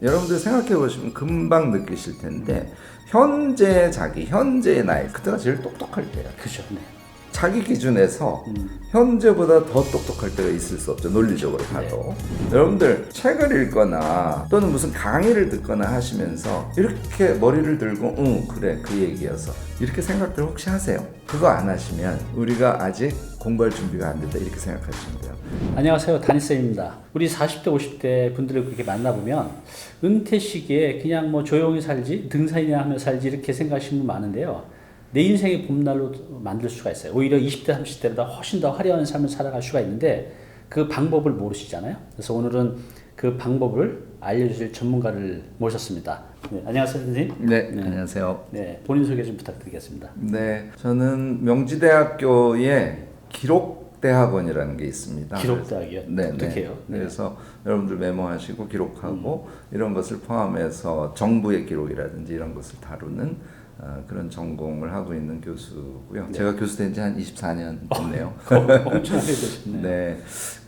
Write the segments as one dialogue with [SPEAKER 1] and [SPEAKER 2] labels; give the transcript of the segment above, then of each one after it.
[SPEAKER 1] 여러분들 생각해 보시면 금방 느끼실 텐데 현재 자기, 현재의 나이 그때가 제일 똑똑할 때야.
[SPEAKER 2] 그죠. 네.
[SPEAKER 1] 자기 기준에서 현재보다 더 똑똑할 때가 있을 수 없죠. 논리적으로 봐도. 여러분들 책을 읽거나 또는 무슨 강의를 듣거나 하시면서 이렇게 머리를 들고 그래 그 얘기여서 이렇게 생각들 혹시 하세요? 그거 안 하시면 우리가 아직 공부할 준비가 안 됐다 이렇게 생각하시면 돼요.
[SPEAKER 2] 안녕하세요. 담임쌤입니다. 우리 40대 50대 분들을 그렇게 만나보면 은퇴 시기에 그냥 뭐 조용히 살지 등산이나 하며 살지 이렇게 생각하시는 분 많은데요. 내 인생의 봄날로 만들 수가 있어요. 오히려 20대 30대보다 훨씬 더 화려한 삶을 살아갈 수가 있는데 그 방법을 모르시잖아요. 그래서 오늘은 그 방법을 알려주실 전문가를 모셨습니다. 네, 안녕하세요 선생님.
[SPEAKER 1] 네, 안녕하세요.
[SPEAKER 2] 네, 본인 소개 좀 부탁드리겠습니다.
[SPEAKER 1] 네, 저는 명지대학교의 기록대학원이라는 게 있습니다.
[SPEAKER 2] 기록대학이요?
[SPEAKER 1] 네,
[SPEAKER 2] 어떻게 해요?
[SPEAKER 1] 네. 그래서 여러분들 메모하시고 기록하고 이런 것을 포함해서 정부의 기록이라든지 이런 것을 다루는 그런 전공을 하고 있는 교수고요.
[SPEAKER 2] 네.
[SPEAKER 1] 제가 교수 된 지 한 24년 됐네요.
[SPEAKER 2] 엄청 오래 되셨네요.
[SPEAKER 1] 네.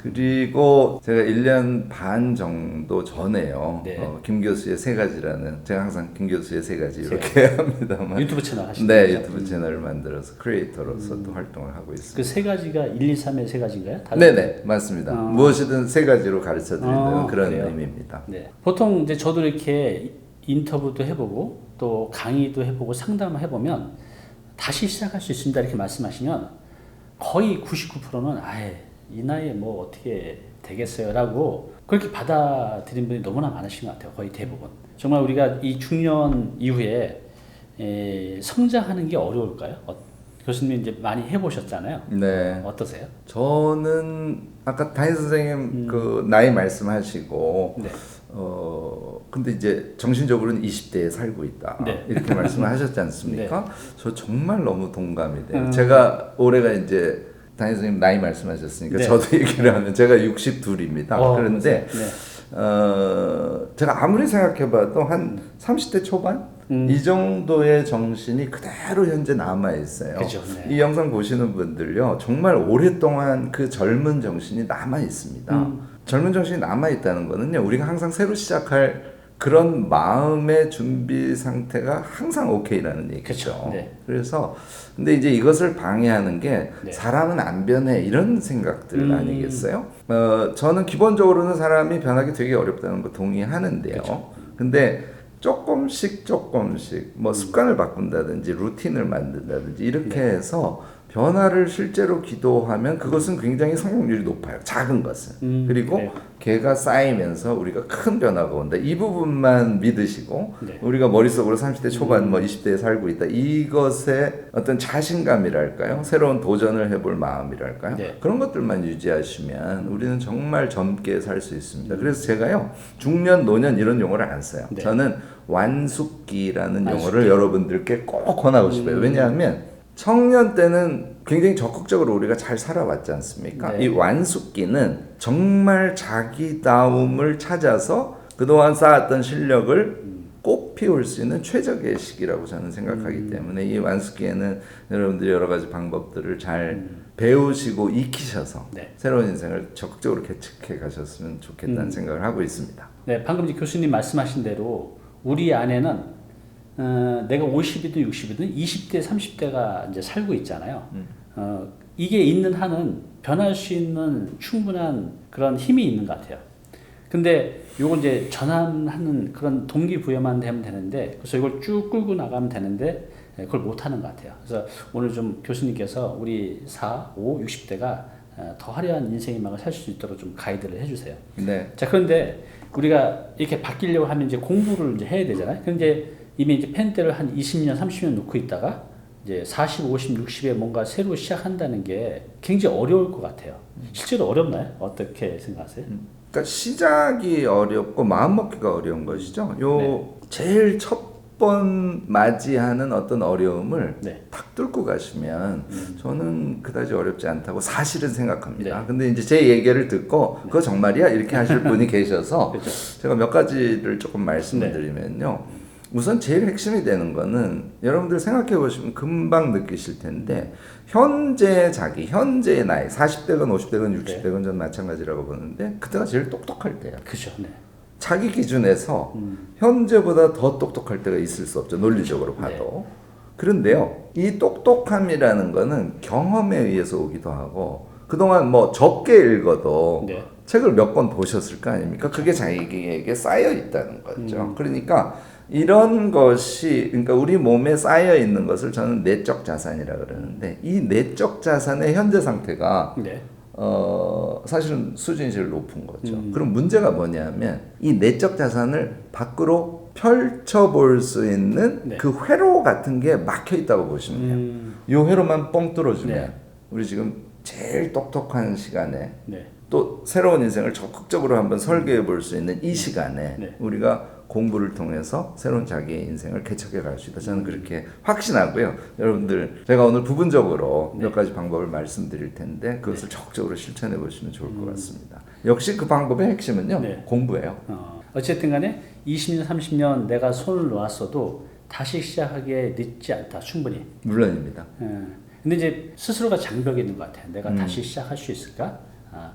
[SPEAKER 1] 그리고 제가 1년 반 정도 전에요.
[SPEAKER 2] 네.
[SPEAKER 1] 김 교수의 세 가지라는, 제가 항상 김 교수의 세 가지 이렇게 합니다만.
[SPEAKER 2] 유튜브 채널 하시는
[SPEAKER 1] 네,
[SPEAKER 2] 거죠?
[SPEAKER 1] 유튜브 채널을 만들어서 크리에이터로서 또 활동을 하고 있습니다.
[SPEAKER 2] 그 세 가지가 1, 2, 3의 세 가지인가요?
[SPEAKER 1] 네네, 맞습니다. 무엇이든 세 가지로 가르쳐 드리는 그런
[SPEAKER 2] 그래요?
[SPEAKER 1] 의미입니다.
[SPEAKER 2] 네. 보통 이제 저도 이렇게 인터뷰도 해보고 또 강의도 해보고 상담을 해보면 다시 시작할 수 있습니다 이렇게 말씀하시면 거의 99%는 아예 이 나이에 뭐 어떻게 되겠어요라고 그렇게 받아들인 분이 너무나 많으신 것 같아요. 거의 대부분. 정말 우리가 이 중년 이후에 성장하는 게 어려울까요? 교수님 이제 많이 해보셨잖아요.
[SPEAKER 1] 네.
[SPEAKER 2] 어떠세요?
[SPEAKER 1] 저는 아까 담임 선생님 그 나이 말씀하시고
[SPEAKER 2] 네.
[SPEAKER 1] 근데 이제 정신적으로는 20대에 살고 있다.
[SPEAKER 2] 네.
[SPEAKER 1] 이렇게 말씀을 하셨지 않습니까?
[SPEAKER 2] 네.
[SPEAKER 1] 저 정말 너무 동감이 돼요. 제가 올해가 이제 담임 선생님 나이 말씀하셨으니까
[SPEAKER 2] 네.
[SPEAKER 1] 저도 얘기를 하면 제가 62입니다. 그런데
[SPEAKER 2] 네.
[SPEAKER 1] 제가 아무리 생각해봐도 한 30대 초반? 이 정도의 정신이 그대로 현재 남아있어요.
[SPEAKER 2] 그죠, 네.
[SPEAKER 1] 이 영상 보시는 분들요, 정말 오랫동안 그 젊은 정신이 남아있습니다. 젊은 정신이 남아있다는 거는요, 우리가 항상 새로 시작할 그런 마음의 준비 상태가 항상 오케이라는 얘기죠.
[SPEAKER 2] 그쵸, 네.
[SPEAKER 1] 그래서 근데 이제 이것을 방해하는 게
[SPEAKER 2] 네.
[SPEAKER 1] 사람은 안 변해 이런 생각들 아니겠어요? 저는 기본적으로는 사람이 변하기 되게 어렵다는 거 동의하는데요. 근데 조금씩 뭐 습관을 바꾼다든지 루틴을 만든다든지 이렇게 해서 변화를 실제로 기도하면 그것은 굉장히 성공률이 높아요. 작은 것은. 그리고
[SPEAKER 2] 그래요.
[SPEAKER 1] 걔가 쌓이면서 우리가 큰 변화가 온다. 이 부분만 믿으시고
[SPEAKER 2] 네.
[SPEAKER 1] 우리가 머릿속으로 30대 초반 뭐 20대에 살고 있다. 이것에 어떤 자신감이랄까요? 새로운 도전을 해볼 마음이랄까요?
[SPEAKER 2] 네.
[SPEAKER 1] 그런 것들만 유지하시면 우리는 정말 젊게 살 수 있습니다. 그래서 제가요. 중년, 노년 이런 용어를 안 써요.
[SPEAKER 2] 네.
[SPEAKER 1] 저는 완숙기라는 용어를 여러분들께 꼭 권하고 싶어요. 왜냐하면 청년 때는 굉장히 적극적으로 우리가 잘 살아왔지 않습니까?
[SPEAKER 2] 네.
[SPEAKER 1] 이 완숙기는 정말 자기다움을 찾아서 그동안 쌓았던 실력을 꼭 피울 수 있는 최적의 시기라고 저는 생각하기 때문에 이 완숙기에는 여러분들이 여러 가지 방법들을 잘 배우시고 익히셔서
[SPEAKER 2] 네.
[SPEAKER 1] 새로운 인생을 적극적으로 개척해 가셨으면 좋겠다는 생각을 하고 있습니다.
[SPEAKER 2] 네, 방금 이제 교수님 말씀하신 대로 우리 안에는 내가 50이든 60이든 20대, 30대가 이제 살고 있잖아요. 이게 있는 한은 변할 수 있는 충분한 그런 힘이 있는 것 같아요. 근데 요걸 이제 전환하는 그런 동기부여만 되면 되는데, 그래서 이걸 쭉 끌고 나가면 되는데, 그걸 못 하는 것 같아요. 그래서 오늘 좀 교수님께서 우리 4, 5, 60대가 더 화려한 인생의 막을 살 수 있도록 좀 가이드를 해주세요.
[SPEAKER 1] 네.
[SPEAKER 2] 자, 그런데 우리가 이렇게 바뀌려고 하면 이제 공부를 이제 해야 되잖아요. 근데 이미 이제 펜대를 한 20년, 30년 놓고 있다가 이제 40, 50, 60에 뭔가 새로 시작한다는 게 굉장히 어려울 것 같아요. 실제로 어렵나요? 어떻게 생각하세요?
[SPEAKER 1] 그러니까 시작이 어렵고 마음먹기가 어려운 것이죠. 요
[SPEAKER 2] 네.
[SPEAKER 1] 제일 첫 번 맞이하는 어떤 어려움을
[SPEAKER 2] 네.
[SPEAKER 1] 탁 뚫고 가시면 저는 그다지 어렵지 않다고 사실은 생각합니다.
[SPEAKER 2] 네.
[SPEAKER 1] 근데 이제 제 얘기를 듣고 그거 정말이야? 이렇게 하실 분이 계셔서
[SPEAKER 2] 그렇죠.
[SPEAKER 1] 제가 몇 가지를 조금 말씀을
[SPEAKER 2] 네.
[SPEAKER 1] 드리면요. 우선 제일 핵심이 되는 거는 여러분들 생각해 보시면 금방 느끼실 텐데 현재 자기, 현재의 나이 40대건 50대건 60대건 전 마찬가지라고 보는데 그때가 제일 똑똑할 때야.
[SPEAKER 2] 그죠. 네.
[SPEAKER 1] 자기 기준에서 현재보다 더 똑똑할 때가 있을 수 없죠. 논리적으로 봐도. 그런데요, 이 똑똑함이라는 거는 경험에 의해서 오기도 하고, 그동안 뭐 적게 읽어도
[SPEAKER 2] 네.
[SPEAKER 1] 책을 몇 권 보셨을 거 아닙니까? 그게 자기에게 쌓여 있다는 거죠. 그러니까 이런 것이, 그러니까 우리 몸에 쌓여 있는 것을 저는 내적 자산이라 그러는데, 이 내적 자산의 현재 상태가
[SPEAKER 2] 네.
[SPEAKER 1] 사실은 수준이 제일 높은 거죠. 그럼 문제가 뭐냐면 이 내적 자산을 밖으로 펼쳐볼 수 있는
[SPEAKER 2] 네.
[SPEAKER 1] 그 회로 같은 게 막혀 있다고 보시면 돼요. 이 회로만 뻥 뚫어주면
[SPEAKER 2] 네.
[SPEAKER 1] 우리 지금 제일 똑똑한 시간에
[SPEAKER 2] 네.
[SPEAKER 1] 또 새로운 인생을 적극적으로 한번 설계해 볼 수 있는 이 시간에
[SPEAKER 2] 네.
[SPEAKER 1] 우리가 공부를 통해서 새로운 자기의 인생을 개척해 갈 수 있다. 저는 그렇게 확신하고요. 여러분들, 제가 오늘 부분적으로 몇 가지 방법을 말씀드릴 텐데 그것을 적극적으로 실천해 보시면 좋을 것 같습니다. 역시 그 방법의 핵심은요.
[SPEAKER 2] 네.
[SPEAKER 1] 공부예요.
[SPEAKER 2] 어쨌든 간에 20년, 30년 내가 손을 놓았어도 다시 시작하기에 늦지 않다. 충분히.
[SPEAKER 1] 물론입니다.
[SPEAKER 2] 근데 이제 스스로가 장벽이 있는 것 같아요. 내가 다시 시작할 수 있을까?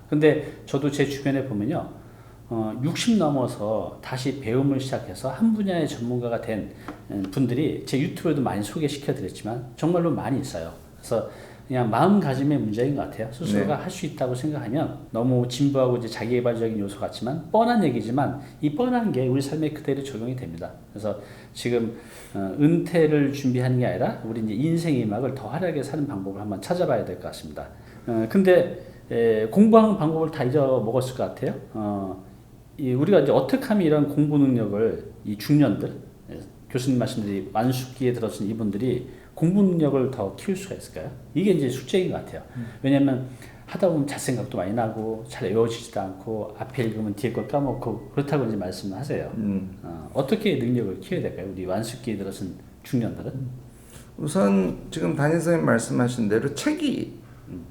[SPEAKER 2] 근데 저도 제 주변에 보면요. 60 넘어서 다시 배움을 시작해서 한 분야의 전문가가 된 분들이 제 유튜브에도 많이 소개시켜 드렸지만 정말로 많이 있어요. 그래서 그냥 마음가짐의 문제인 것 같아요. 스스로가 할 수 있다고 생각하면 너무 진부하고 이제 자기개발적인 요소 같지만 뻔한 얘기지만 이 뻔한 게 우리 삶에 그대로 적용이 됩니다. 그래서 지금 은퇴를 준비하는 게 아니라 우리 이제 인생의 음악을 더 화려하게 사는 방법을 한번 찾아봐야 될 것 같습니다. 근데 공부하는 방법을 다 잊어먹었을 것 같아요. 우리가 이제 어떻게 하면 이런 공부 능력을 이 중년들, 교수님 말씀드린 완숙기에 들어선 이분들이 공부 능력을 더 키울 수가 있을까요? 이게 이제 숙제인 것 같아요. 왜냐하면 하다 보면 잣생각도 많이 나고 잘 외워지지도 않고 앞에 읽으면 뒤에 걸 까먹고 그렇다고 이제 말씀하세요. 어떻게 능력을 키워야 될까요? 우리 완숙기에 들어선 중년들은?
[SPEAKER 1] 우선 지금 담임 선생님 말씀하신 대로 책이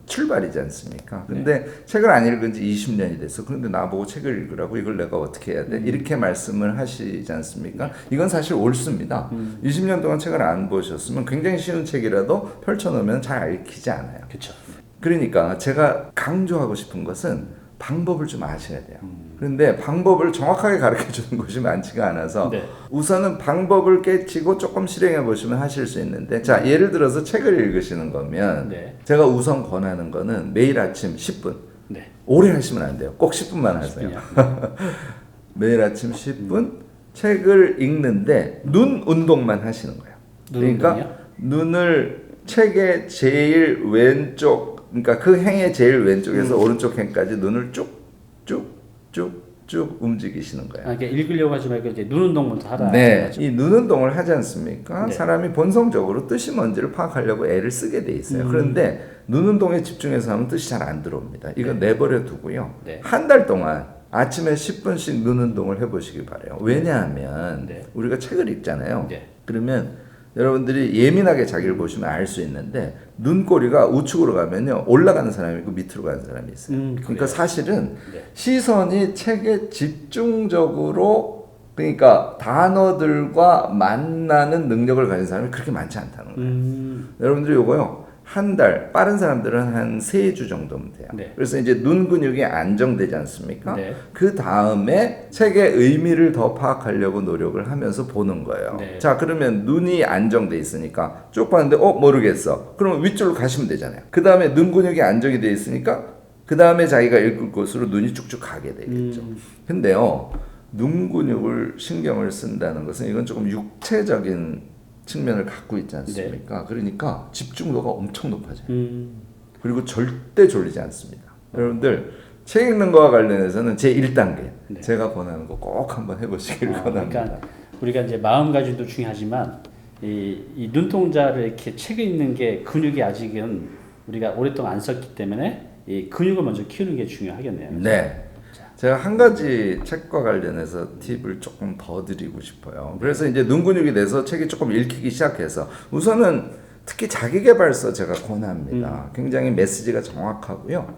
[SPEAKER 1] 출발이지 않습니까? 근데 책을 안 읽은 지 20년이 됐어. 그런데 나보고 책을 읽으라고 이걸 내가 어떻게 해야 돼? 이렇게 말씀을 하시지 않습니까? 이건 사실 옳습니다. 20년 동안 책을 안 보셨으면 굉장히 쉬운 책이라도 펼쳐놓으면 잘 읽히지 않아요.
[SPEAKER 2] 그렇죠.
[SPEAKER 1] 그러니까 제가 강조하고 싶은 것은 방법을 좀 아셔야 돼요. 그런데 방법을 정확하게 가르쳐 주는 곳이 많지가 않아서 우선은 방법을 깨치고 조금 실행해 보시면 하실 수 있는데, 자, 예를 들어서 책을 읽으시는 거면 제가 우선 권하는 거는 매일 아침 10분. 오래 하시면 안 돼요. 꼭 10분만 하세요. 매일 아침 10분 책을 읽는데 눈 운동만 하시는 거예요. 그러니까 눈을 책의 제일 왼쪽, 그러니까 그 행의 제일 왼쪽에서 오른쪽 행까지 눈을 쭉쭉쭉쭉 움직이시는 거예요.
[SPEAKER 2] 그러니까 읽으려고 하지 말고 이제 눈 운동부터 하라.
[SPEAKER 1] 네, 이 눈 운동을 하지 않습니까? 사람이 본성적으로 뜻이 뭔지를 파악하려고 애를 쓰게 돼 있어요. 그런데 눈 운동에 집중해서 하면 뜻이 잘 안 들어옵니다. 이건 내버려 두고요. 한 달 동안 아침에 10분씩 눈 운동을 해보시기 바래요. 왜냐하면 우리가 책을 읽잖아요. 그러면 여러분들이 예민하게 자기를 보시면 알 수 있는데 눈꼬리가 우측으로 가면요 올라가는 사람이 있고 밑으로 가는 사람이 있어요. 그러니까 사실은 시선이 책에 집중적으로, 그러니까 단어들과 만나는 능력을 가진 사람이 그렇게 많지 않다는 거예요. 여러분들이 요거요 한 달, 빠른 사람들은 한 3주 정도면 돼요. 그래서 이제 눈 근육이 안정되지 않습니까? 그 다음에 책의 의미를 더 파악하려고 노력을 하면서 보는 거예요. 자, 그러면 눈이 안정돼 있으니까 쭉 봤는데 모르겠어. 그러면 위쪽으로 가시면 되잖아요. 그 다음에 눈 근육이 안정이 돼 있으니까 그 다음에 자기가 읽을 곳으로 눈이 쭉쭉 가게 되겠죠. 근데요, 눈 근육을 신경을 쓴다는 것은 이건 조금 육체적인 측면을 갖고 있지 않습니까? 그러니까 집중도가 엄청 높아져요. 그리고 절대 졸리지 않습니다. 여러분들 책 읽는 거와 관련해서는 제 1단계 제가 권하는 거 꼭 한번 해보시길 권합니다.
[SPEAKER 2] 그러니까 우리가 이제 마음가짐도 중요하지만 이 눈동자를 이렇게 책을 읽는 게 근육이 아직은 우리가 오랫동안 안 썼기 때문에 이 근육을 먼저 키우는 게 중요하겠네요. 그렇죠?
[SPEAKER 1] 네. 제가 한 가지 책과 관련해서 팁을 조금 더 드리고 싶어요. 그래서 이제 눈 근육이 돼서 책이 조금 읽히기 시작해서 우선은 특히 자기계발서 제가 권합니다. 굉장히 메시지가 정확하고요.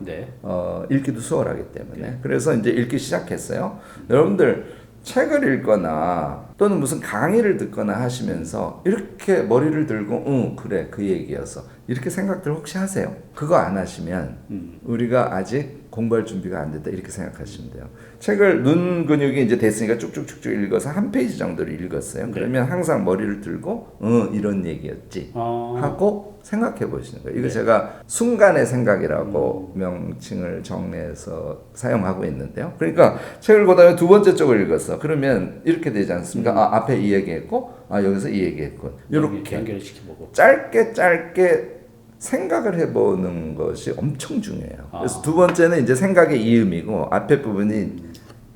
[SPEAKER 1] 읽기도 수월하기 때문에. 그래서 이제 읽기 시작했어요. 여러분들 책을 읽거나 또는 무슨 강의를 듣거나 하시면서 이렇게 머리를 들고 그래 그 얘기여서 이렇게 생각들 혹시 하세요? 그거 안 하시면 우리가 아직 공부할 준비가 안 됐다 이렇게 생각하시면 돼요. 책을 눈 근육이 이제 됐으니까 쭉쭉쭉쭉 읽어서 한 페이지 정도를 읽었어요.
[SPEAKER 2] 네.
[SPEAKER 1] 그러면 항상 머리를 들고 이런 얘기였지 하고 생각해 보시는 거예요. 이거
[SPEAKER 2] 네.
[SPEAKER 1] 제가 순간의 생각이라고 명칭을 정리해서 사용하고 있는데요. 그러니까 책을 그다음에 두 번째 쪽을 읽었어. 그러면 이렇게 되지 않습니까? 아, 앞에 이 얘기했고 여기서 이 얘기했고 이렇게
[SPEAKER 2] 연결을 시켜보고
[SPEAKER 1] 짧게 생각을 해보는 것이 엄청 중요해요. 그래서 두 번째는 이제 생각의 이음이고 앞에 부분이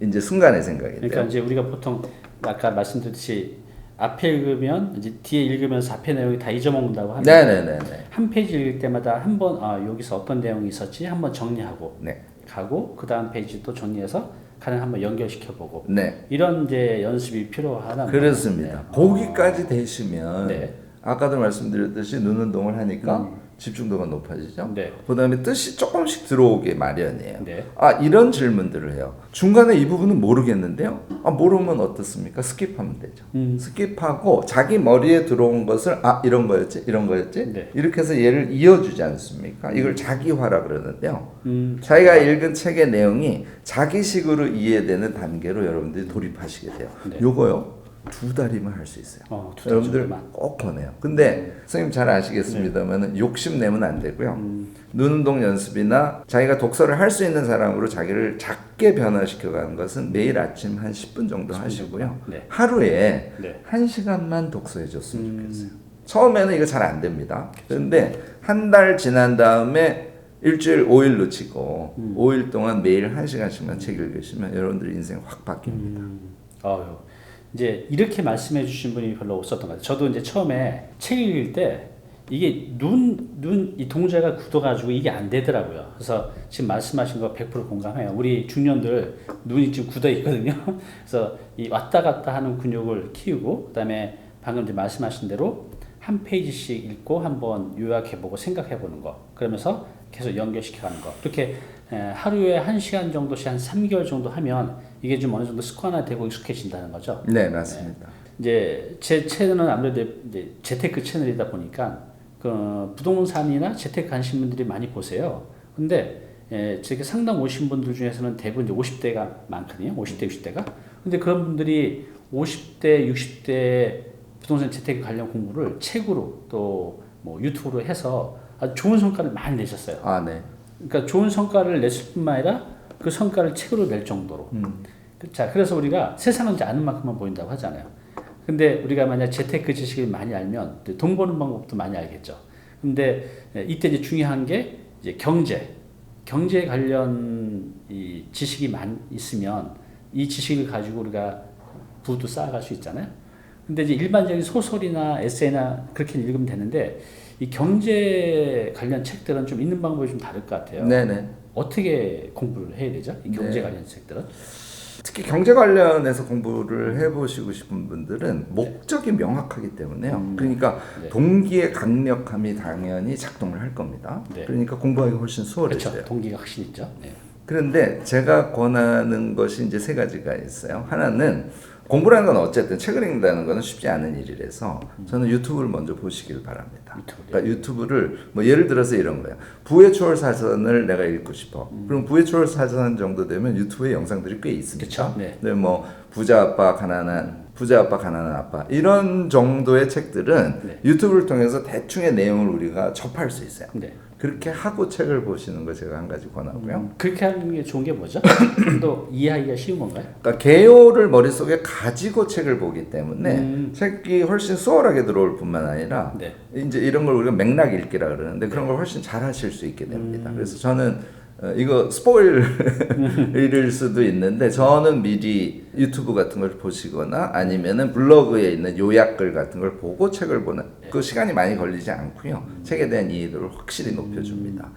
[SPEAKER 1] 이제 순간의 생각인데요.
[SPEAKER 2] 그러니까 이제 우리가 보통 아까 말씀드렸듯이 앞에 읽으면 이제 뒤에 읽으면서 앞에 내용이 다 잊어먹는다고 하면
[SPEAKER 1] 네네네네.
[SPEAKER 2] 한 페이지 읽을 때마다 한번 여기서 어떤 내용이 있었지 한번 정리하고
[SPEAKER 1] 네.
[SPEAKER 2] 가고 그 다음 페이지 또 정리해서 가능 한번 연결시켜보고
[SPEAKER 1] 네.
[SPEAKER 2] 이런 이제 연습이 필요하다.
[SPEAKER 1] 그렇습니다.
[SPEAKER 2] 네.
[SPEAKER 1] 거기까지 되시면
[SPEAKER 2] 네.
[SPEAKER 1] 아까도 말씀드렸듯이 눈 운동을 하니까 집중도가 높아지죠.
[SPEAKER 2] 네.
[SPEAKER 1] 그다음에 뜻이 조금씩 들어오게 마련이에요.
[SPEAKER 2] 네.
[SPEAKER 1] 이런 질문들을 해요. 중간에 이 부분은 모르겠는데요. 모르면 어떻습니까? 스킵하면 되죠. 스킵하고 자기 머리에 들어온 것을 이런 거였지, 이런 거였지.
[SPEAKER 2] 네.
[SPEAKER 1] 이렇게 해서 얘를 이어주지 않습니까? 이걸 자기화라 그러는데요. 자기가 읽은 책의 내용이 자기식으로 이해되는 단계로 여러분들이 돌입하시게 돼요.
[SPEAKER 2] 네.
[SPEAKER 1] 요거요. 2달이면 할 수 있어요.
[SPEAKER 2] 2달
[SPEAKER 1] 여러분들
[SPEAKER 2] 정도만.
[SPEAKER 1] 꼭 권해요. 근데 선생님 잘 아시겠습니다만은 욕심 내면 안 되고요. 눈 운동 연습이나 자기가 독서를 할 수 있는 사람으로 자기를 작게 변화시켜가는 것은 매일 아침 한 10분 정도 하시고요.
[SPEAKER 2] 네.
[SPEAKER 1] 하루에
[SPEAKER 2] 네.
[SPEAKER 1] 1시간만 독서해 줬으면 좋겠어요. 처음에는 이거 잘 안 됩니다. 그런데 한 달 지난 다음에 일주일 5일로 치고 5일 동안 매일 1시간씩만 책 읽으시면 여러분들 인생 확 바뀝니다.
[SPEAKER 2] 이제 이렇게 말씀해 주신 분이 별로 없었던 것 같아요. 저도 이제 처음에 책 읽을 때 이게 이 동자가 굳어가지고 이게 안 되더라고요. 그래서 지금 말씀하신 거 100% 공감해요. 우리 중년들 눈이 지금 굳어 있거든요. 그래서 이 왔다 갔다 하는 근육을 키우고, 그다음에 방금 이제 말씀하신 대로 한 페이지씩 읽고 한번 요약해보고 생각해보는 거. 그러면서 계속 연결시켜가는 거. 그렇게 하루에 1시간 정도씩 한 3개월 정도 하면 이게 좀 어느 정도 습관화되고 익숙해진다는 거죠.
[SPEAKER 1] 네, 맞습니다.
[SPEAKER 2] 이제 제 채널은 아무래도 이제 재테크 채널이다 보니까 그 부동산이나 재테크 하신 분들이 많이 보세요. 근데 제게 상담 오신 분들 중에서는 대부분 이제 50대가 많거든요. 50대, 60대가. 근데 그런 분들이 50대, 60대 부동산 재테크 관련 공부를 책으로 또 뭐 유튜브로 해서 아주 좋은 성과를 많이 내셨어요.
[SPEAKER 1] 네.
[SPEAKER 2] 그러니까 좋은 성과를 냈을 뿐만 아니라 그 성과를 책으로 낼 정도로. 자, 그래서 우리가 세상은 이제 아는 만큼만 보인다고 하잖아요. 근데 우리가 만약 재테크 지식을 많이 알면 돈 버는 방법도 많이 알겠죠. 근데 이때 이제 중요한 게 이제 경제 관련 이 지식이 있으면 이 지식을 가지고 우리가 부도 쌓아갈 수 있잖아요. 근데 이제 일반적인 소설이나 에세이나 그렇게 읽으면 되는데 이 경제 관련 책들은 좀 읽는 방법이 좀 다를 것 같아요.
[SPEAKER 1] 네네.
[SPEAKER 2] 어떻게 공부를 해야 되죠? 이 경제 관련 책들은?
[SPEAKER 1] 특히 경제 관련해서 공부를 해보시고 싶은 분들은 목적이 명확하기 때문에요. 그러니까
[SPEAKER 2] 네.
[SPEAKER 1] 동기의 강력함이 당연히 작동을 할 겁니다.
[SPEAKER 2] 네.
[SPEAKER 1] 그러니까 공부하기 훨씬 수월해져요.
[SPEAKER 2] 그렇죠. 동기가 확실히 있죠. 네.
[SPEAKER 1] 그런데 제가 권하는 것이 이제 3가지가 있어요. 하나는 공부라는 건 어쨌든 책을 읽는다는 거는 쉽지 않은 일이라서 저는 유튜브를 먼저 보시길 바랍니다. 그러니까 유튜브를 뭐 예를 들어서 이런 거예요. 부의 초월 사전을 내가 읽고 싶어. 그럼 부의 초월 사전 정도 되면 유튜브에 영상들이 꽤 있습니다.
[SPEAKER 2] 그쵸? 네.
[SPEAKER 1] 근데 뭐 부자 아빠 가난한 아빠 이런 정도의 책들은
[SPEAKER 2] 네.
[SPEAKER 1] 유튜브를 통해서 대충의 내용을 우리가 접할 수 있어요.
[SPEAKER 2] 네.
[SPEAKER 1] 그렇게 하고 책을 보시는 거 제가 한 가지 권하고요.
[SPEAKER 2] 그렇게 하는 게 좋은 게 뭐죠? 또 이해하기가 쉬운 건가요?
[SPEAKER 1] 그러니까 개요를 머릿속에 가지고 책을 보기 때문에 책이 훨씬 수월하게 들어올 뿐만 아니라
[SPEAKER 2] 네.
[SPEAKER 1] 이제 이런 걸 우리가 맥락 읽기라 그러는데 그런 걸 훨씬 잘 하실 수 있게 됩니다. 그래서 저는 이거 스포일일 수도 있는데 저는 미리 유튜브 같은 걸 보시거나 아니면은 블로그에 있는 요약글 같은 걸 보고 책을 보는 그 시간이 많이 걸리지 않고요. 책에 대한 이해도를 확실히 높여줍니다.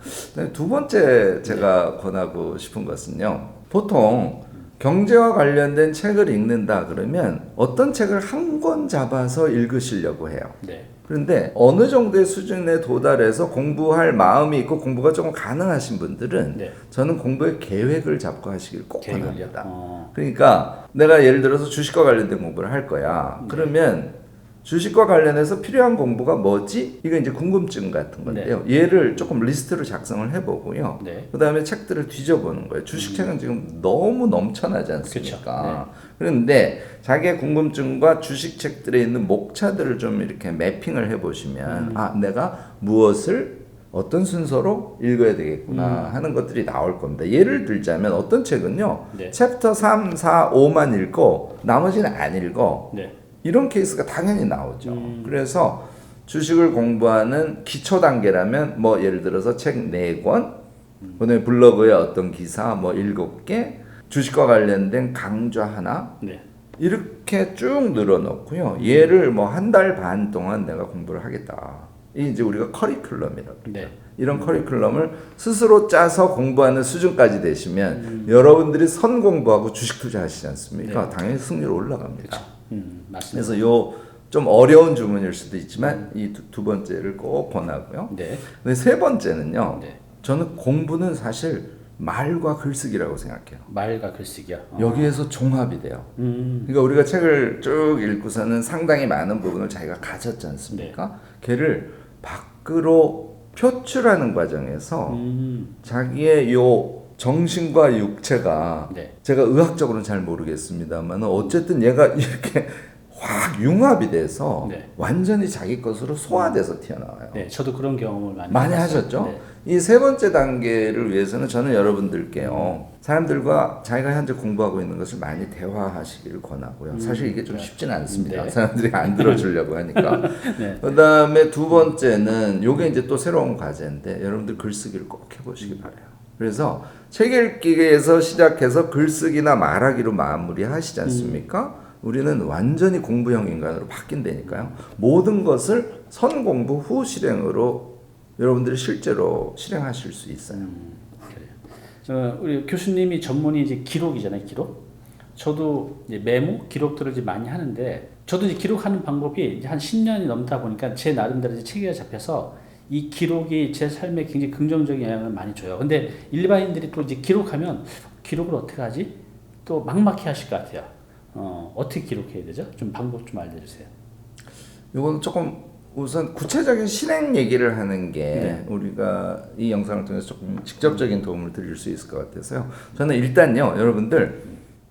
[SPEAKER 1] 두 번째 제가 권하고 싶은 것은요. 보통 경제와 관련된 책을 읽는다 그러면 어떤 책을 한 권 잡아서 읽으시려고 해요.
[SPEAKER 2] 네.
[SPEAKER 1] 그런데 어느 정도의 수준에 도달해서 공부할 마음이 있고 공부가 조금 가능하신 분들은
[SPEAKER 2] 네.
[SPEAKER 1] 저는 공부의 계획을 잡고 하시길 꼭
[SPEAKER 2] 계획을요?
[SPEAKER 1] 권합니다. 그러니까 내가 예를 들어서 주식과 관련된 공부를 할 거야. 그러면 주식과 관련해서 필요한 공부가 뭐지? 이거 이제 궁금증 같은 건데요. 얘를 조금 리스트로 작성을 해보고요.
[SPEAKER 2] 네.
[SPEAKER 1] 그 다음에 책들을 뒤져보는 거예요. 주식책은 지금 너무 넘쳐나지 않습니까?
[SPEAKER 2] 그렇죠.
[SPEAKER 1] 그런데 자기의 궁금증과 주식책들에 있는 목차들을 좀 이렇게 매핑을 해보시면 아 내가 무엇을 어떤 순서로 읽어야 되겠구나 하는 것들이 나올 겁니다. 예를 들자면 어떤 책은요.
[SPEAKER 2] 네.
[SPEAKER 1] 챕터 3, 4, 5만 읽고 나머지는 안 읽어.
[SPEAKER 2] 네.
[SPEAKER 1] 이런 케이스가 당연히 나오죠. 그래서 주식을 공부하는 기초 단계라면 뭐 예를 들어서 책 4권, 그다음에 블로그의 어떤 기사 뭐 7개, 주식과 관련된 강좌 하나
[SPEAKER 2] 네.
[SPEAKER 1] 이렇게 쭉 늘어놓고요. 얘를 뭐 한 달 반 동안 내가 공부를 하겠다. 이 이제 우리가 커리큘럼이라고 그러죠.
[SPEAKER 2] 네.
[SPEAKER 1] 이런 커리큘럼을 스스로 짜서 공부하는 수준까지 되시면 여러분들이 선 공부하고 주식 투자하시지 않습니까? 당연히 승률 올라갑니다.
[SPEAKER 2] 맞습니다.
[SPEAKER 1] 그래서 요 좀 어려운 주문일 수도 있지만 이 두 번째를 꼭 권하고요.
[SPEAKER 2] 네.
[SPEAKER 1] 근데 세 번째는요.
[SPEAKER 2] 네.
[SPEAKER 1] 저는 공부는 사실 말과 글쓰기라고 생각해요.
[SPEAKER 2] 말과 글쓰기요.
[SPEAKER 1] 여기에서 종합이 돼요. 그러니까 우리가 책을 쭉 읽고서는 상당히 많은 부분을 자기가 가졌지 않습니까? 걔를 밖으로 표출하는 과정에서 자기의 요 정신과 육체가
[SPEAKER 2] 네.
[SPEAKER 1] 제가 의학적으로는 잘 모르겠습니다만 어쨌든 얘가 이렇게 확 융합이 돼서
[SPEAKER 2] 네.
[SPEAKER 1] 완전히 자기 것으로 소화돼서 튀어나와요.
[SPEAKER 2] 네, 저도 그런 경험을
[SPEAKER 1] 많이
[SPEAKER 2] 해봤어요.
[SPEAKER 1] 하셨죠?
[SPEAKER 2] 네.
[SPEAKER 1] 이 세 번째 단계를 위해서는 저는 여러분들께요. 사람들과 자기가 현재 공부하고 있는 것을 많이 대화하시기를 권하고요. 사실 이게 좀 쉽지는 않습니다.
[SPEAKER 2] 네.
[SPEAKER 1] 사람들이 안 들어주려고 하니까.
[SPEAKER 2] 네.
[SPEAKER 1] 그 다음에 두 번째는 요게 이제 또 새로운 과제인데 여러분들 글쓰기를 꼭 해보시기 바라요. 그래서 책 읽기에서 시작해서 글쓰기나 말하기로 마무리하시지 않습니까? 우리는 완전히 공부형 인간으로 바뀐다니까요. 모든 것을 선공부 후 실행으로 여러분들이 실제로 실행하실 수 있어요.
[SPEAKER 2] 그래요. 우리 교수님이 전문이 이제 기록이잖아요, 기록. 저도 이제 메모, 기록들을 이제 많이 하는데, 저도 이제 기록하는 방법이 이제 한 10년이 넘다 보니까 제 나름대로 이제 체계가 잡혀서 이 기록이 제 삶에 굉장히 긍정적인 영향을 많이 줘요. 근데 일반인들이 또 이제 기록하면 기록을 어떻게 하지? 또 막막해 하실 것 같아요. 어떻게 기록해야 되죠? 좀 방법 좀 알려주세요.
[SPEAKER 1] 이거는 조금 우선 구체적인 실행 얘기를 하는 게 우리가 이 영상을 통해서 조금 직접적인 도움을 드릴 수 있을 것 같아서요. 저는 일단요, 여러분들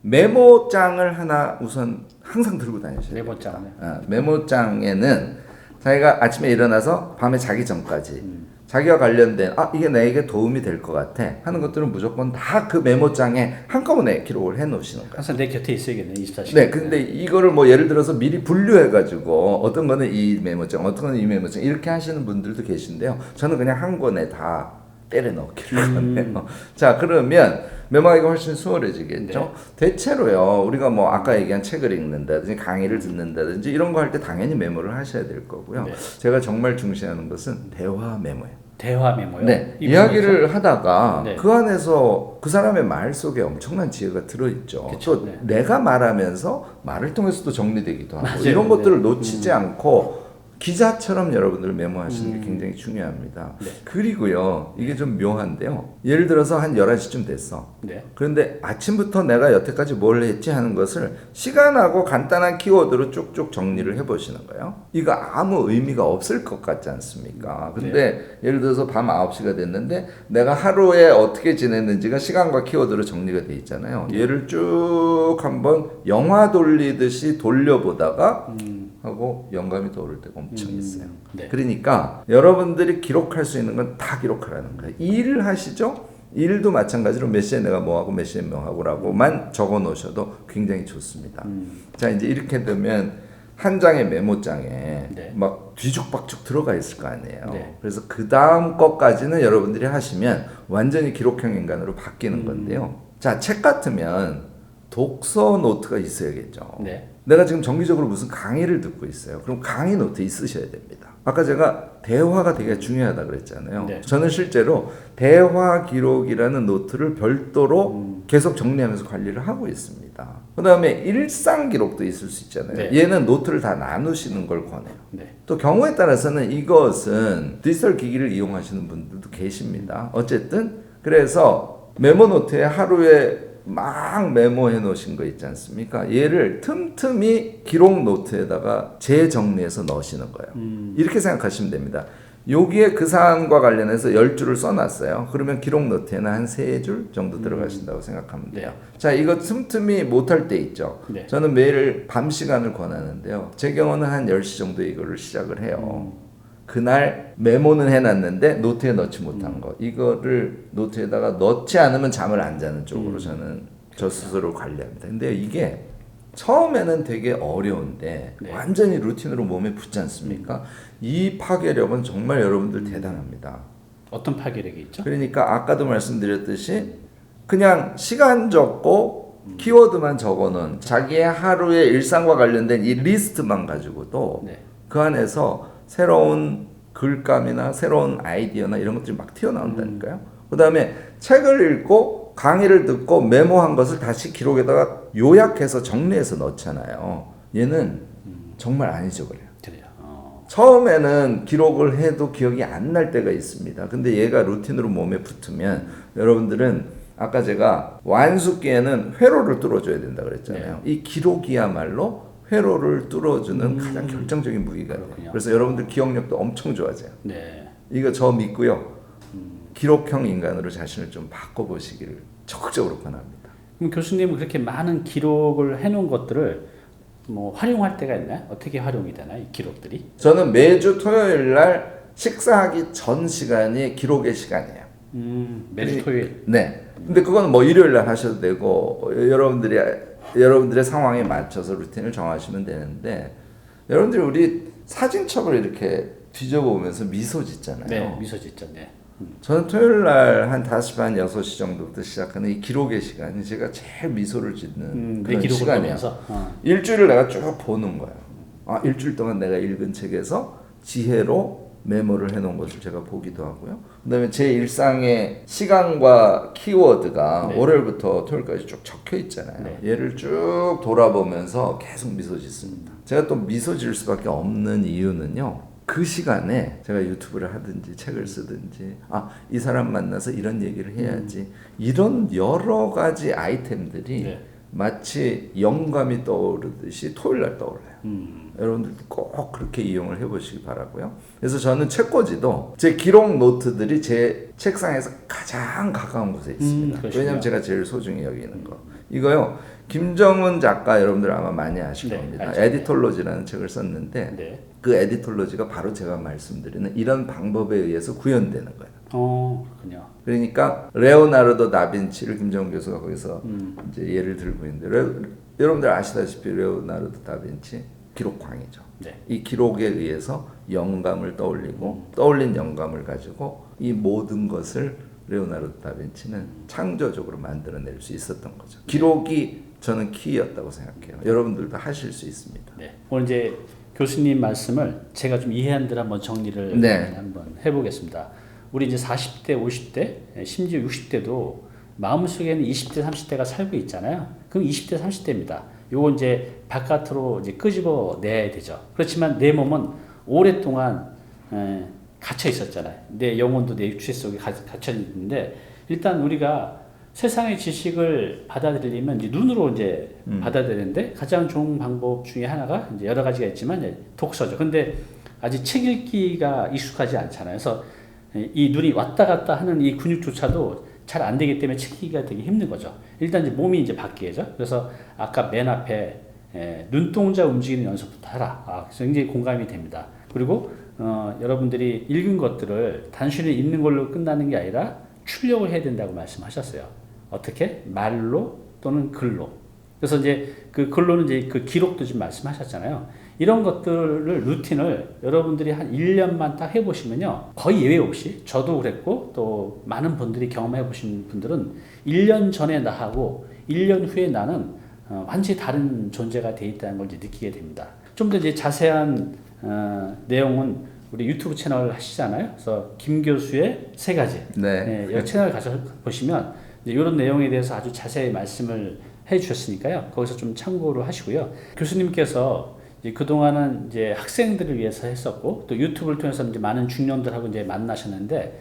[SPEAKER 1] 메모장을 하나 우선 항상 들고 다니셔야 돼요.
[SPEAKER 2] 메모장.
[SPEAKER 1] 메모장에는 자기가 아침에 일어나서 밤에 자기 전까지 자기와 관련된 이게 나에게 도움이 될 것 같아 하는 것들은 무조건 다 그 메모장에 한꺼번에 기록을 해 놓으시는 거예요.
[SPEAKER 2] 항상 내 곁에 있어야겠네, 24시간.
[SPEAKER 1] 네, 근데 이거를 뭐 예를 들어서 미리 분류해가지고 어떤 거는 이 메모장, 어떤 거는 이 메모장 이렇게 하시는 분들도 계신데요. 저는 그냥 한 권에 다 때려 넣기를 하네요. 자, 그러면 메모하기가 훨씬 수월해지겠죠.
[SPEAKER 2] 네.
[SPEAKER 1] 대체로요, 우리가 뭐 아까 얘기한 책을 읽는다든지 강의를 듣는다든지 이런 거 할 때 당연히 메모를 하셔야 될 거고요.
[SPEAKER 2] 네.
[SPEAKER 1] 제가 정말 중시하는 것은 대화 메모예요.
[SPEAKER 2] 대화 메모요?
[SPEAKER 1] 네, 이야기를 하다가
[SPEAKER 2] 네.
[SPEAKER 1] 그 안에서 그 사람의 말 속에 엄청난 지혜가 들어있죠.
[SPEAKER 2] 그쵸,
[SPEAKER 1] 또
[SPEAKER 2] 네.
[SPEAKER 1] 내가 말하면서 말을 통해서도 정리되기도 하고
[SPEAKER 2] 맞아요.
[SPEAKER 1] 이런 것들을
[SPEAKER 2] 네.
[SPEAKER 1] 놓치지 않고 기자처럼 여러분들 메모하시는 게 굉장히 중요합니다.
[SPEAKER 2] 네.
[SPEAKER 1] 그리고요, 이게 좀 묘한데요. 예를 들어서 한 11시쯤 됐어.
[SPEAKER 2] 네.
[SPEAKER 1] 그런데 아침부터 내가 여태까지 뭘 했지 하는 것을 시간하고 간단한 키워드로 쭉쭉 정리를 해보시는 거예요. 이거 아무 의미가 없을 것 같지 않습니까? 근데 예를 들어서 밤 9시가 됐는데 내가 하루에 어떻게 지냈는지가 시간과 키워드로 정리가 돼 있잖아요. 얘를 쭉 한번 영화 돌리듯이 돌려보다가 하고 영감이 떠오를 때가 엄청 있어요.
[SPEAKER 2] 네.
[SPEAKER 1] 그러니까 여러분들이 기록할 수 있는 건 다 기록하라는 거예요. 일을 하시죠? 일도 마찬가지로 몇 시에 내가 뭐 하고 몇 시에 뭐 하고라고만 적어 놓으셔도 굉장히 좋습니다. 자, 이제 이렇게 되면 한 장의 메모장에
[SPEAKER 2] 네.
[SPEAKER 1] 막 뒤죽박죽 들어가 있을 거 아니에요.
[SPEAKER 2] 네.
[SPEAKER 1] 그래서 그 다음 것까지는 여러분들이 하시면 완전히 기록형 인간으로 바뀌는 건데요. 자, 책 같으면 독서 노트가 있어야겠죠.
[SPEAKER 2] 네.
[SPEAKER 1] 내가 지금 정기적으로 무슨 강의를 듣고 있어요. 그럼 강의 노트 있으셔야 됩니다. 아까 제가 대화가 되게 중요하다 그랬잖아요.
[SPEAKER 2] 네.
[SPEAKER 1] 저는 실제로 대화 기록이라는 노트를 별도로 계속 정리하면서 관리를 하고 있습니다. 그 다음에 일상 기록도 있을 수 있잖아요.
[SPEAKER 2] 네.
[SPEAKER 1] 얘는 노트를 다 나누시는 걸 권해요.
[SPEAKER 2] 네.
[SPEAKER 1] 또 경우에 따라서는 이것은 디지털 기기를 이용하시는 분들도 계십니다. 어쨌든 그래서 메모 노트에 하루에 막 메모해 놓으신 거 있지 않습니까? 얘를 틈틈이 기록 노트에다가 재정리해서 넣으시는 거예요. 이렇게 생각하시면 됩니다. 여기에 그 사안과 관련해서 10줄을 써놨어요. 그러면 기록 노트에는 한 3줄 정도 들어가신다고 생각하면 돼요. 자, 이거 틈틈이 못할 때 있죠.
[SPEAKER 2] 네.
[SPEAKER 1] 저는 매일 밤 시간을 권하는데요. 제 경우는 한 10시 정도에 이거를 시작을 해요. 그날 메모는 해놨는데 노트에 넣지 못한 거, 이거를 노트에다가 넣지 않으면 잠을 안 자는 쪽으로 저는 저 스스로 관리합니다. 근데 이게 처음에는 되게 어려운데
[SPEAKER 2] 네.
[SPEAKER 1] 완전히 루틴으로 몸에 붙지 않습니까? 이 파괴력은 정말 여러분들 대단합니다.
[SPEAKER 2] 어떤 파괴력이 있죠?
[SPEAKER 1] 그러니까 아까도 말씀드렸듯이 그냥 시간 적고 키워드만 적어놓은 자기의 하루의 일상과 관련된 이 리스트만 가지고도
[SPEAKER 2] 네.
[SPEAKER 1] 그 안에서 새로운 글감이나 새로운 아이디어나 이런 것들이 막 튀어나온다니까요. 그 다음에 책을 읽고 강의를 듣고 메모한 것을 다시 기록에다가 요약해서 정리해서 넣잖아요. 얘는 정말 안 잊어버려요.
[SPEAKER 2] 그래요.
[SPEAKER 1] 처음에는 기록을 해도 기억이 안 날 때가 있습니다. 근데 얘가 루틴으로 몸에 붙으면 여러분들은 아까 제가 완숙기에는 회로를 뚫어줘야 된다 그랬잖아요. 이 기록이야말로 회로를 뚫어주는 가장 결정적인 무기가 돼요.
[SPEAKER 2] 그렇군요.
[SPEAKER 1] 그래서 여러분들 기억력도 엄청 좋아져요.
[SPEAKER 2] 네.
[SPEAKER 1] 이거 저 믿고요. 기록형 인간으로 자신을 좀 바꿔보시기를 적극적으로 권합니다.
[SPEAKER 2] 그럼 교수님은 그렇게 많은 기록을 해놓은 것들을 뭐 활용할 때가 있나요? 어떻게 활용이 되나요? 이 기록들이?
[SPEAKER 1] 저는 매주 토요일 날 식사하기 전 시간이 기록의 시간이에요.
[SPEAKER 2] 매주 토요일.
[SPEAKER 1] 네. 근데 그건 뭐 일요일 날 하셔도 되고 여러분들의 상황에 맞춰서 루틴을 정하시면 되는데 여러분들이 우리 사진첩을 이렇게 뒤져보면서 미소 짓잖아요.
[SPEAKER 2] 네, 미소 짓죠. 네.
[SPEAKER 1] 저는 토요일 날 한 5시 반, 6시 정도부터 시작하는 이 기록의 시간이 제가 제일 미소를 짓는
[SPEAKER 2] 내
[SPEAKER 1] 그런
[SPEAKER 2] 기록을
[SPEAKER 1] 시간이에요.
[SPEAKER 2] 보면서.
[SPEAKER 1] 일주일을 내가 쭉 보는 거예요. 일주일 동안 내가 읽은 책에서 지혜로 메모를 해놓은 것을 제가 보기도 하고요. 그다음에 제 일상의 시간과 키워드가
[SPEAKER 2] 네.
[SPEAKER 1] 월요일부터 토요일까지 쭉 적혀 있잖아요.
[SPEAKER 2] 네.
[SPEAKER 1] 얘를 쭉 돌아보면서 계속 미소 짓습니다. 제가 또 미소 지을 수밖에 없는 이유는요. 그 시간에 제가 유튜브를 하든지 책을 쓰든지 이 사람 만나서 이런 얘기를 해야지 이런 여러 가지 아이템들이
[SPEAKER 2] 네.
[SPEAKER 1] 마치 영감이 떠오르듯이 토요일 날 떠올라요. 여러분들도 꼭 그렇게 이용을 해보시기 바라고요. 그래서 저는 책꽂이도 제 기록 노트들이 제 책상에서 가장 가까운 곳에 있습니다. 왜냐하면 제가 제일 소중히 여기는 거. 이거요. 김정은 작가 여러분들 아마 많이 아실
[SPEAKER 2] 네,
[SPEAKER 1] 겁니다.
[SPEAKER 2] 알죠.
[SPEAKER 1] 에디톨로지라는 책을 썼는데
[SPEAKER 2] 네.
[SPEAKER 1] 그 에디톨로지가 바로 제가 말씀드리는 이런 방법에 의해서 구현되는 거예요.
[SPEAKER 2] 그렇군요.
[SPEAKER 1] 그러니까 레오나르도 다빈치를 김정은 교수가 거기서 이제 예를 들고 있는데 여러분들 아시다시피 레오나르도 다빈치 기록광이죠.
[SPEAKER 2] 네.
[SPEAKER 1] 이 기록에 의해서 영감을 떠올리고 떠올린 영감을 가지고 이 모든 것을 레오나르도 다빈치는 창조적으로 만들어낼 수 있었던 거죠. 기록이 저는 키였다고 생각해요. 여러분들도 하실 수 있습니다.
[SPEAKER 2] 네. 오늘 이제 교수님 말씀을 제가 좀 이해한 대로 한번 정리를
[SPEAKER 1] 네.
[SPEAKER 2] 한번 해보겠습니다. 우리 이제 40대, 50대, 심지어 60대도 마음속에는 20대, 30대가 살고 있잖아요. 그럼 20대, 30대입니다. 요거 이제 바깥으로 이제 끄집어 내야 되죠. 그렇지만 내 몸은 오랫동안 갇혀 있었잖아요. 내 영혼도 내 육체 속에 갇혀 있는데 일단 우리가 세상의 지식을 받아들이려면 이제 눈으로 이제 받아들이는데 가장 좋은 방법 중에 하나가 이제 여러 가지가 있지만 이제 독서죠. 근데 아직 책 읽기가 익숙하지 않잖아요. 그래서 이 눈이 왔다 갔다 하는 이 근육조차도 잘 안 되기 때문에 책 읽기가 되게 힘든 거죠. 일단 이제 몸이 이제 바뀌죠. 그래서 아까 맨 앞에 눈동자 움직이는 연습부터 하라. 굉장히 공감이 됩니다. 그리고 여러분들이 읽은 것들을 단순히 읽는 걸로 끝나는 게 아니라 출력을 해야 된다고 말씀하셨어요. 어떻게? 말로 또는 글로. 그래서 이제 그 글로는 이제 그 기록도 지금 말씀하셨잖아요. 이런 것들을 루틴을 여러분들이 한 1년만 딱 해보시면요. 거의 예외 없이 저도 그랬고 또 많은 분들이 경험해 보신 분들은 1년 전에 나하고 1년 후에 나는 완전히 다른 존재가 돼 있다는 걸 이제 느끼게 됩니다. 좀 더 이제 자세한 내용은 우리 유튜브 채널 하시잖아요. 그래서 김 교수의 3가지.
[SPEAKER 1] 네.
[SPEAKER 2] 이 채널 가서 보시면 이런 내용에 대해서 아주 자세히 말씀을 해 주셨으니까요. 거기서 좀 참고를 하시고요. 교수님께서 이제 그동안은 이제 학생들을 위해서 했었고 또 유튜브를 통해서 이제 많은 중년들하고 이제 만나셨는데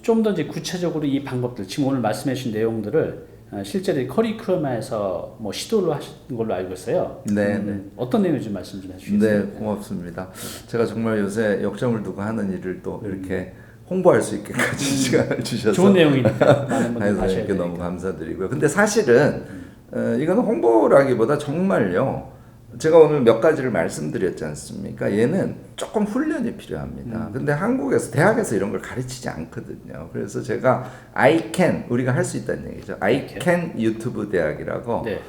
[SPEAKER 2] 좀 더 이제 구체적으로 이 방법들 지금 오늘 말씀해 주신 내용들을 실제로 이 커리큘럼에서 뭐 시도를 하신 걸로 알고 있어요.
[SPEAKER 1] 네.
[SPEAKER 2] 어떤 내용인지 좀 말씀 좀 해주시겠어요?
[SPEAKER 1] 네, 고맙습니다. 제가 정말 요새 역점을 두고 하는 일을 또 이렇게 홍보할 수 있게까지 시간을 주셔서
[SPEAKER 2] 좋은 내용이니까 많은 분들 하셔야
[SPEAKER 1] 선생님께
[SPEAKER 2] 되니까.
[SPEAKER 1] 너무 감사드리고요. 근데 사실은 이거는 홍보라기보다 정말요. 제가 오늘 몇 가지를 말씀드렸지 않습니까? 얘는 조금 훈련이 필요합니다. 근데 한국에서 대학에서 이런 걸 가르치지 않거든요. 그래서 제가 우리가 할 수 있다는 얘기죠. iCan 유튜브 대학이라고
[SPEAKER 2] 네.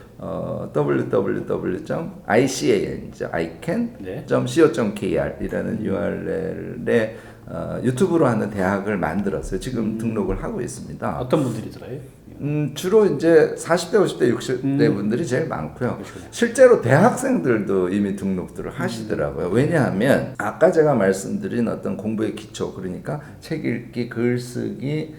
[SPEAKER 1] www.ican.co.kr이라는 URL에 유튜브로 하는 대학을 만들었어요. 지금 등록을 하고 있습니다.
[SPEAKER 2] 어떤 분들이 들어요?
[SPEAKER 1] 주로 이제 40대, 50대, 60대 분들이 제일 많고요.
[SPEAKER 2] 그러시구나.
[SPEAKER 1] 실제로 대학생들도 이미 등록들을 하시더라고요. 왜냐하면 아까 제가 말씀드린 어떤 공부의 기초, 그러니까 책 읽기, 글 쓰기.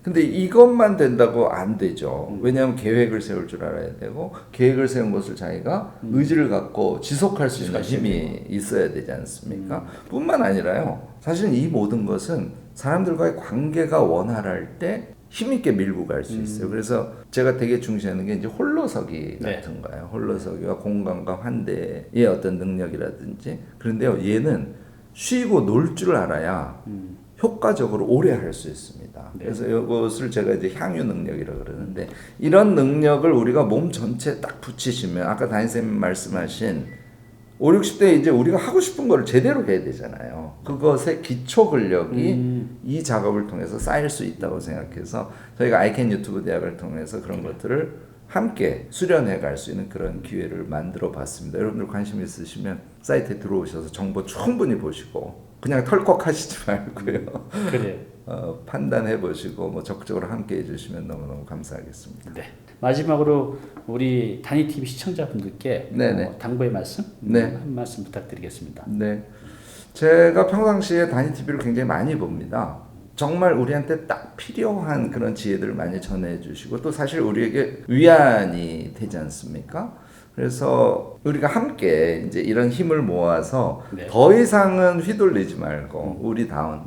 [SPEAKER 1] 근데 이것만 된다고 안 되죠. 왜냐하면 계획을 세울 줄 알아야 되고, 계획을 세운 것을 자기가 의지를 갖고 지속할 수 있는 힘이 있어야 되지 않습니까? 뿐만 아니라요. 사실 이 모든 것은 사람들과의 관계가 원활할 때 힘있게 밀고 갈 수 있어요. 그래서 제가 되게 중시하는 게 이제 홀로서기 같은 거예요. 홀로서기와 공감과 환대의 어떤 능력이라든지. 그런데요, 얘는 쉬고 놀 줄 알아야 효과적으로 오래 할 수 있습니다. 그래서 이것을 제가 이제 향유 능력이라고 그러는데, 이런 능력을 우리가 몸 전체에 딱 붙이시면 아까 담임선생님 말씀하신 5, 60대에 이제 우리가 하고 싶은 거를 제대로 해야 되잖아요. 그것의 기초 근력이 이 작업을 통해서 쌓일 수 있다고 생각해서 저희가 iCan 유튜브 대학을 통해서 그런 것들을 함께 수련해 갈 수 있는 그런 기회를 만들어 봤습니다. 여러분들 관심 있으시면 사이트에 들어오셔서 정보 충분히 보시고 그냥 털컥 하시지 말고요.
[SPEAKER 2] 그래요.
[SPEAKER 1] 판단해 보시고 뭐 적극적으로 함께 해주시면 너무너무 감사하겠습니다.
[SPEAKER 2] 네. 마지막으로 우리 단위TV 시청자분들께 당부의 말씀 한 말씀 부탁드리겠습니다.
[SPEAKER 1] 네, 제가 평상시에 단위TV를 굉장히 많이 봅니다. 정말 우리한테 딱 필요한 그런 지혜들을 많이 전해주시고 또 사실 우리에게 위안이 되지 않습니까? 그래서 우리가 함께 이제 이런 힘을 모아서 더 이상은 휘둘리지 말고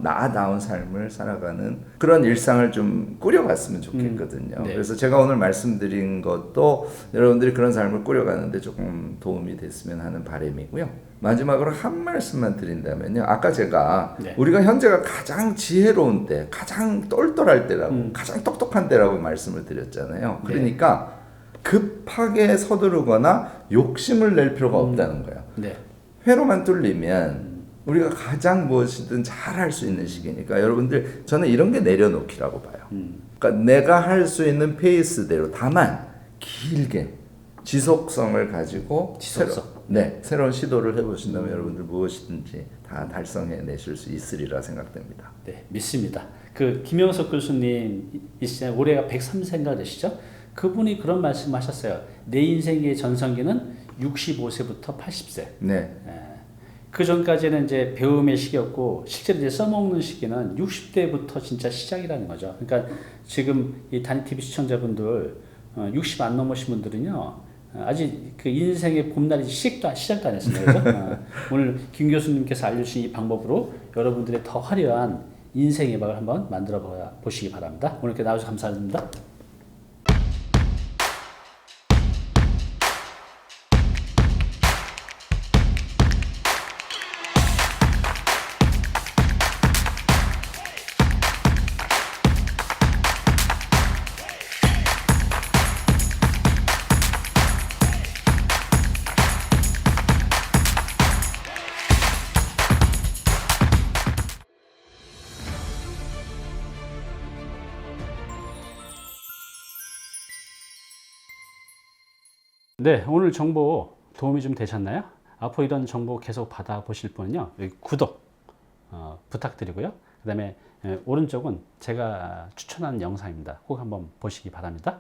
[SPEAKER 1] 나다운 삶을 살아가는 그런 일상을 좀 꾸려갔으면 좋겠거든요. 그래서 제가 오늘 말씀드린 것도 여러분들이 그런 삶을 꾸려가는데 조금 도움이 됐으면 하는 바람이고요. 마지막으로 한 말씀만 드린다면요. 아까 제가 우리가 현재가 가장 지혜로운 때, 가장 똘똘할 때라고, 가장 똑똑한 때라고 말씀을 드렸잖아요. 그러니까 급하게 서두르거나 욕심을 낼 필요가 없다는 거예요. 회로만 뚫리면 우리가 가장 무엇이든 잘할 수 있는 시기니까 여러분들 저는 이런 게 내려놓기라고 봐요. 그러니까 내가 할 수 있는 페이스대로 다만 길게 지속성을 가지고 새로운 시도를 해보신다면 여러분들 무엇이든지 다 달성해내실 수 있으리라 생각됩니다.
[SPEAKER 2] 네, 믿습니다. 그 김영석 교수님 있잖아요. 올해가 103세인가 되시죠? 그분이 그런 말씀하셨어요. 내 인생의 전성기는 65세부터 80세. 그 전까지는 이제 배움의 시기였고 실제로 이제 써먹는 시기는 60대부터 진짜 시작이라는 거죠. 그러니까 지금 이 단위TV 시청자분들 60 안 넘으신 분들은요. 아직 그 인생의 봄날이 시작도 안 했습니다. 그렇죠? 오늘 김 교수님께서 알려주신 이 방법으로 여러분들의 더 화려한 인생의 방을 한번 만들어 보시기 바랍니다. 오늘 이렇게 나와주셔서 감사드립니다. 네, 오늘 정보 도움이 좀 되셨나요? 앞으로 이런 정보 계속 받아보실 분은요, 여기 구독 부탁드리고요. 그 다음에 오른쪽은 제가 추천하는 영상입니다. 꼭 한번 보시기 바랍니다.